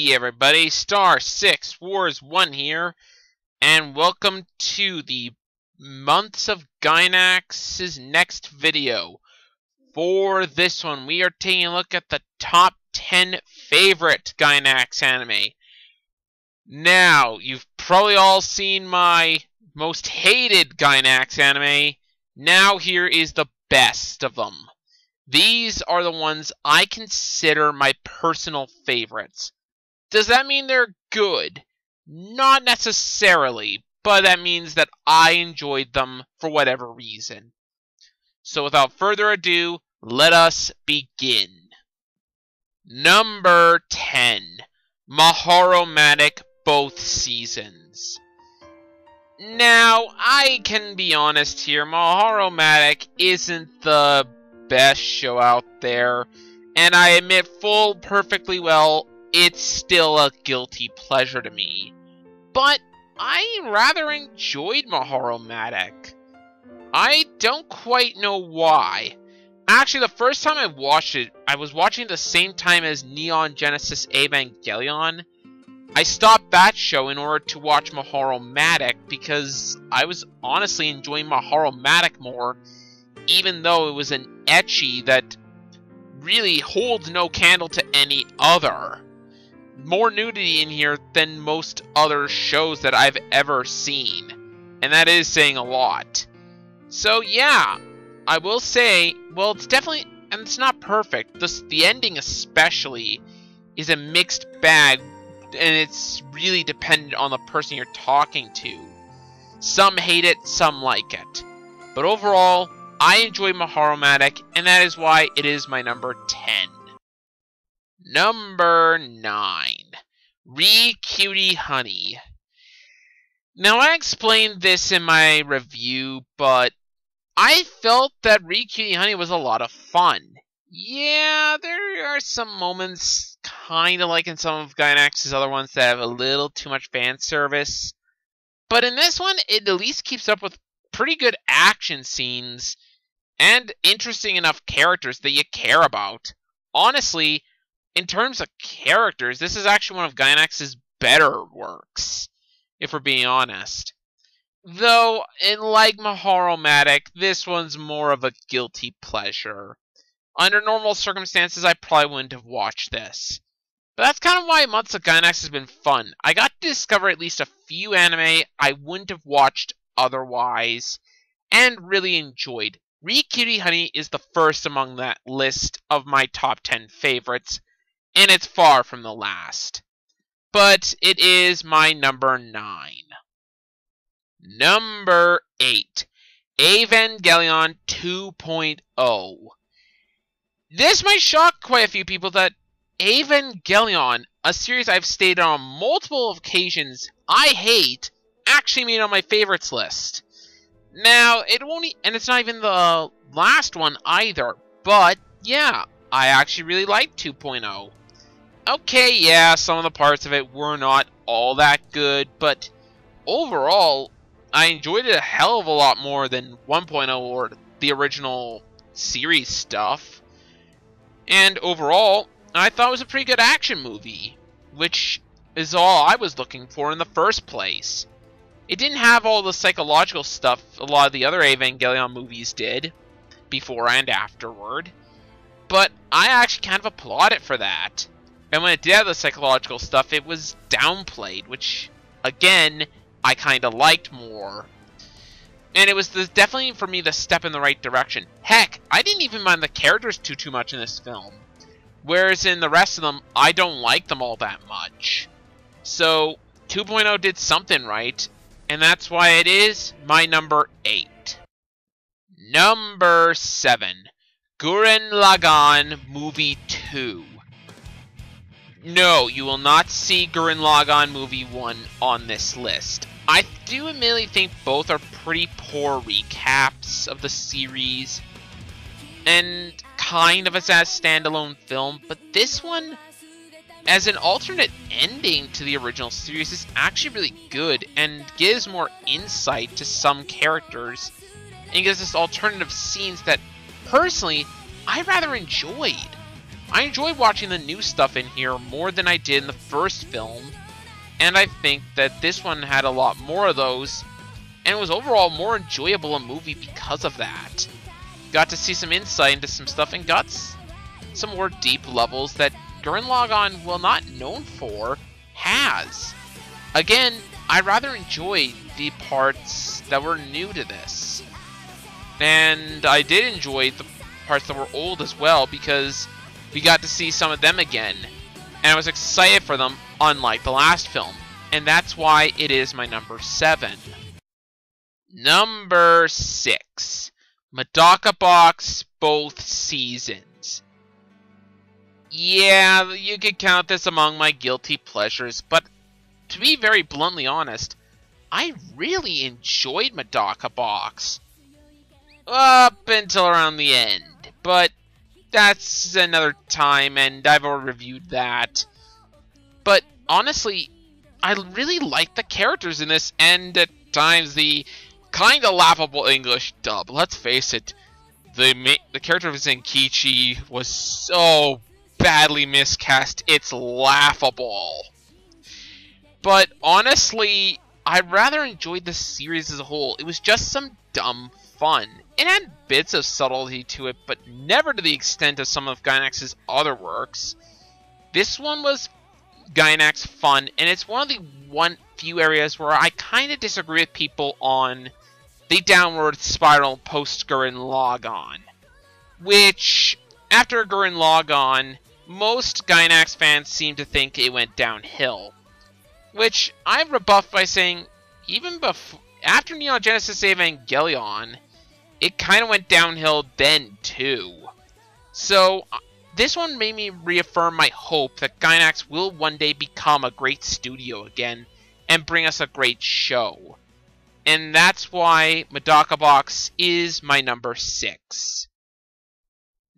Hey everybody, Star 6 Wars 1 here, and welcome to the Months of Gainax's next video. For this one, we are taking a look at the top 10 favorite Gainax anime. Now, you've probably all seen my most hated Gainax anime. Now here is the best of them. These are the ones I consider my personal favorites. Does that mean they're good? Not necessarily, but that means that I enjoyed them for whatever reason. So without further ado, let us begin. Number 10. Mahoromatic, both seasons. Now, I can be honest here, Mahoromatic isn't the best show out there, and I admit full perfectly well, it's still a guilty pleasure to me. But I rather enjoyed Mahoromatic. I don't quite know why. Actually, the first time I watched it, I was watching at the same time as Neon Genesis Evangelion. I stopped that show in order to watch Mahoromatic because I was honestly enjoying Mahoromatic more, even though it was an ecchi that really holds no candle to any other. More nudity in here than most other shows that I've ever seen, and that is saying a lot. So yeah, I will say, well, it's definitely, and it's not perfect. The ending especially is a mixed bag, and it's really dependent on the person you're talking to. Some hate it, some like it. But overall, I enjoy Mahoromatic, and that is why it is my number 10. Number 9. Cutie Honey. Now, I explained this in my review, but I felt that Cutie Honey was a lot of fun. Yeah, there are some moments, kind of like in some of Gainax's other ones, that have a little too much fan service. But in this one, it at least keeps up with pretty good action scenes and interesting enough characters that you care about. Honestly, in terms of characters, this is actually one of Gainax's better works, if we're being honest. Though, like Mahoromatic, this one's more of a guilty pleasure. Under normal circumstances, I probably wouldn't have watched this. But that's kind of why Months of Gainax has been fun. I got to discover at least a few anime I wouldn't have watched otherwise, and really enjoyed. Cutie Honey is the first among that list of my top 10 favorites, and it's far from the last. But it is my number 9. Number 8. Evangelion 2.0. This might shock quite a few people that Evangelion, a series I've stated on multiple occasions I hate, actually made it on my favorites list. Now, and it's not even the last one either, but yeah, I actually really liked 2.0. Okay, yeah, some of the parts of it were not all that good, but overall, I enjoyed it a hell of a lot more than 1.0 or the original series stuff. And overall, I thought it was a pretty good action movie, which is all I was looking for in the first place. It didn't have all the psychological stuff a lot of the other Evangelion movies did, before and afterward, but I actually kind of applaud it for that. And when it did have the psychological stuff, it was downplayed, which, again, I kind of liked more. And it was definitely, for me, the step in the right direction. Heck, I didn't even mind the characters too much in this film. Whereas in the rest of them, I don't like them all that much. So, 2.0 did something right, and that's why it is my number 8. Number 7. Gurren Lagann Movie 2. No, you will not see Gurren Lagann Movie 1 on this list. I do admittedly think both are pretty poor recaps of the series, and kind of as a standalone film, but this one, as an alternate ending to the original series, is actually really good and gives more insight to some characters, and gives us alternative scenes that, personally, I rather enjoyed. I enjoyed watching the new stuff in here more than I did in the first film, and I think that this one had a lot more of those, and it was overall more enjoyable a movie because of that. Got to see some insight into some stuff and got some more deep levels that Gurren Lagann, while not known for, has. Again, I rather enjoyed the parts that were new to this. And I did enjoy the parts that were old as well, because we got to see some of them again. And I was excited for them, unlike the last film. And that's why it is my number 7. Number 6. Medaka Box, both seasons. Yeah, you could count this among my guilty pleasures, but to be very bluntly honest, I really enjoyed Medaka Box. Up until around the end, but that's another time, and I've already reviewed that. But honestly, I really like the characters in this, and at times the kind of laughable English dub. Let's face it, the character of Zenkichi was so badly miscast, it's laughable. But honestly, I rather enjoyed the series as a whole. It was just some dumb fun. It had bits of subtlety to it, but never to the extent of some of Gainax's other works. This one was Gainax fun, and it's one of the few areas where I kind of disagree with people on the downward spiral post-Gurren Lagann. Which, after Gurren Lagann, most Gainax fans seem to think it went downhill. Which I rebuffed by saying, even after Neon Genesis Evangelion, it kind of went downhill then too. So, this one made me reaffirm my hope that Gainax will one day become a great studio again, and bring us a great show. And that's why Medaka Box is my number 6.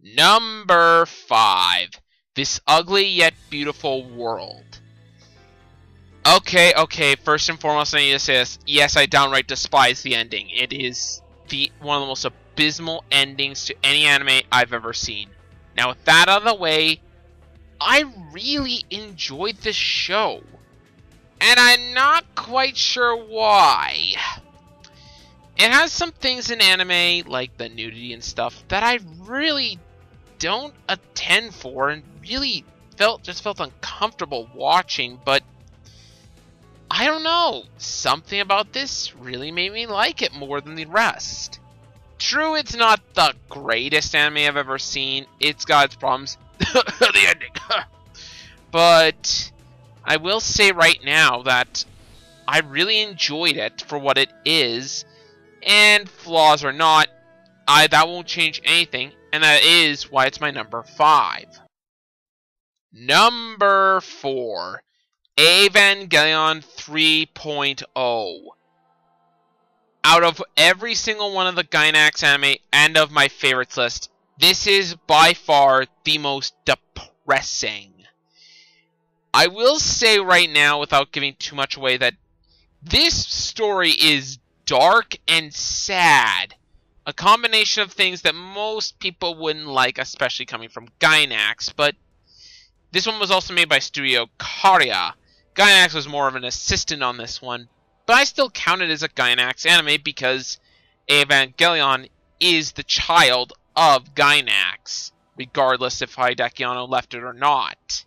Number 5. This Ugly Yet Beautiful World. Okay, first and foremost I need to say this. Yes, I downright despise the ending. It is one of the most abysmal endings to any anime I've ever seen. Now with that out of the way, I really enjoyed this show. And I'm not quite sure why. It has some things in anime, like the nudity and stuff, that I really don't attend for and really felt uncomfortable watching, but I don't know, something about this really made me like it more than the rest. True, it's not the greatest anime I've ever seen, it's got its problems, the ending, but I will say right now that I really enjoyed it for what it is, and flaws or not, that won't change anything, and that is why it's my number 5. Number 4. Evangelion 3.0. Out of every single one of the Gainax anime and of my favorites list, this is by far the most depressing. I will say right now, without giving too much away, that this story is dark and sad. A combination of things that most people wouldn't like, especially coming from Gainax, but this one was also made by Studio Karya. Gainax was more of an assistant on this one, but I still count it as a Gainax anime because Evangelion is the child of Gainax, regardless if Hideaki Anno left it or not.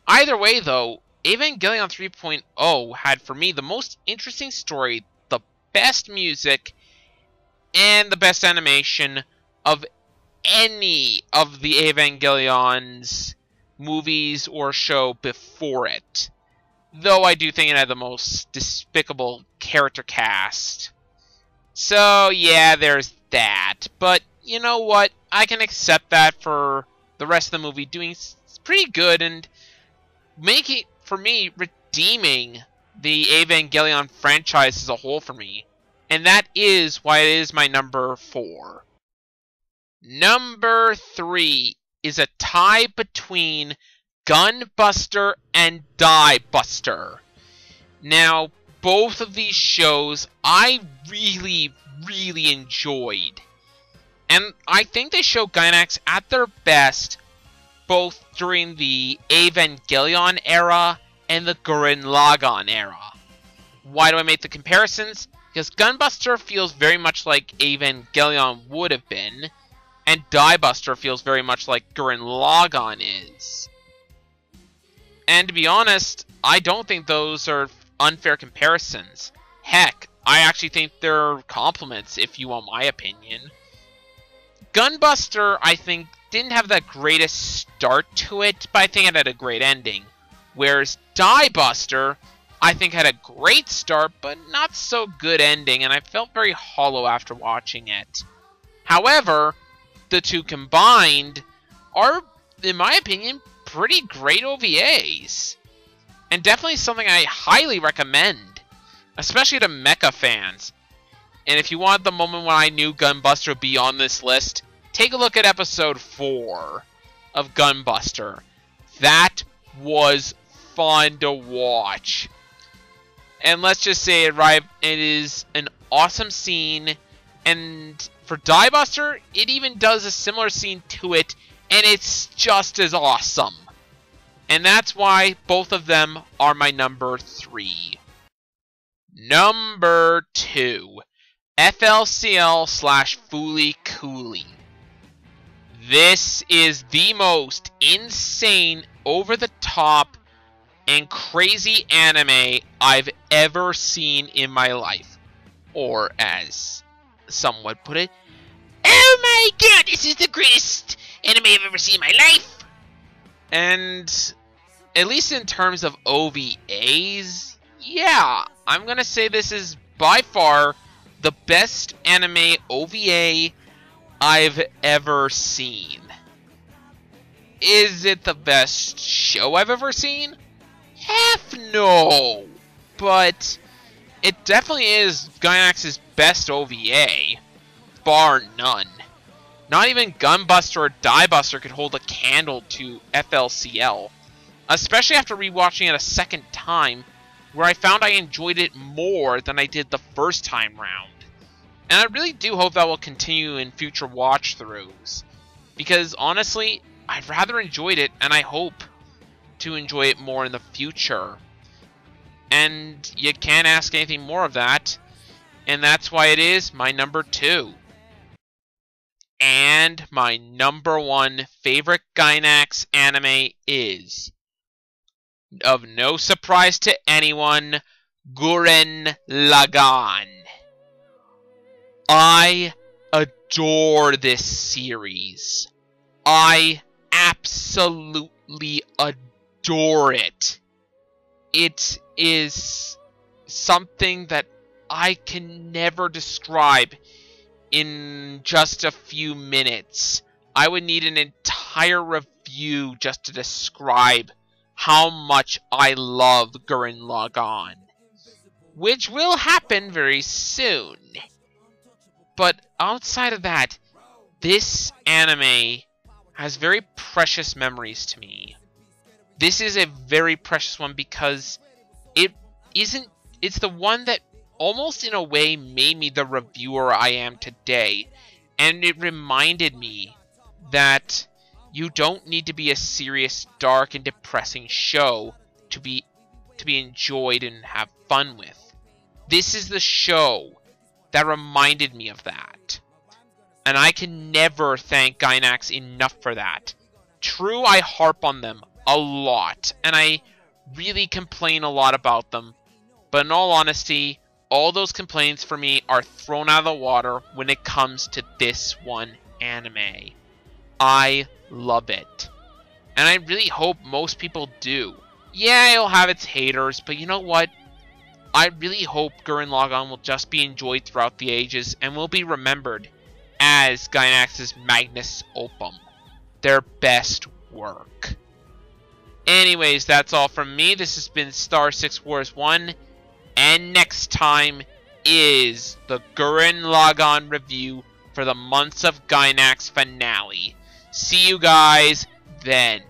Either way though, Evangelion 3.0 had for me the most interesting story, the best music, and the best animation of any of the Evangelion's movies or show before it. Though I do think it had the most despicable character cast. So yeah, there's that. But you know what? I can accept that for the rest of the movie doing pretty good and making, for me, redeeming the Evangelion franchise as a whole for me. And that is why it is my number 4. Number 3 is a tie between Gunbuster and Diebuster. Now, both of these shows I really, really enjoyed. And I think they show Gainax at their best both during the Evangelion era and the Gurren Lagann era. Why do I make the comparisons? Because Gunbuster feels very much like Evangelion would have been, and Diebuster feels very much like Gurren Lagann is. And to be honest, I don't think those are unfair comparisons. Heck, I actually think they're compliments, if you want my opinion. Gunbuster, I think, didn't have the greatest start to it, but I think it had a great ending. Whereas Diebuster, I think, had a great start, but not so good ending, and I felt very hollow after watching it. However, the two combined are, in my opinion, pretty great OVAs. And definitely something I highly recommend, especially to mecha fans. And if you want the moment when I knew Gunbuster would be on this list, take a look at episode 4 of Gunbuster. That was fun to watch. And let's just say it is an awesome scene. And for Diebuster, it even does a similar scene to it, and it's just as awesome. And that's why both of them are my number 3. Number 2. FLCL / Fooly Cooly. This is the most insane, over-the-top, and crazy anime I've ever seen in my life. Or as some would put it, oh my god, this is the greatest anime I've ever seen in my life! And at least in terms of OVAs, yeah, I'm gonna say this is by far the best anime OVA I've ever seen. Is it the best show I've ever seen? Heck no! But it definitely is Gainax's best OVA, bar none. Not even Gunbuster or Diebuster could hold a candle to FLCL, especially after rewatching it a second time, where I found I enjoyed it more than I did the first time round. And I really do hope that will continue in future watch-throughs, because honestly, I've rather enjoyed it, and I hope to enjoy it more in the future. And you can't ask anything more of that, and that's why it is my number 2. And my number 1 favorite Gainax anime is, of no surprise to anyone, Gurren Lagann. I adore this series. I absolutely adore it. It is something that I can never describe in just a few minutes. I would need an entire review just to describe how much I love Gurren Lagann, which will happen very soon. But outside of that, this anime has very precious memories to me. This is a very precious one because it's the one that almost in a way made me the reviewer I am today, and it reminded me that you don't need to be a serious, dark, and depressing show to be enjoyed and have fun with. This is the show that reminded me of that. And I can never thank Gainax enough for that. True, I harp on them a lot, and I really complain a lot about them. But in all honesty, all those complaints for me are thrown out of the water when it comes to this one anime. I love it. And I really hope most people do. Yeah, it'll have its haters, but you know what? I really hope Gurren Lagann will just be enjoyed throughout the ages and will be remembered as Gainax's magnus opus, their best work. Anyways, that's all from me. This has been Star 6 Wars 1, and next time is the Gurren Lagann review for the Months of Gainax finale. See you guys then.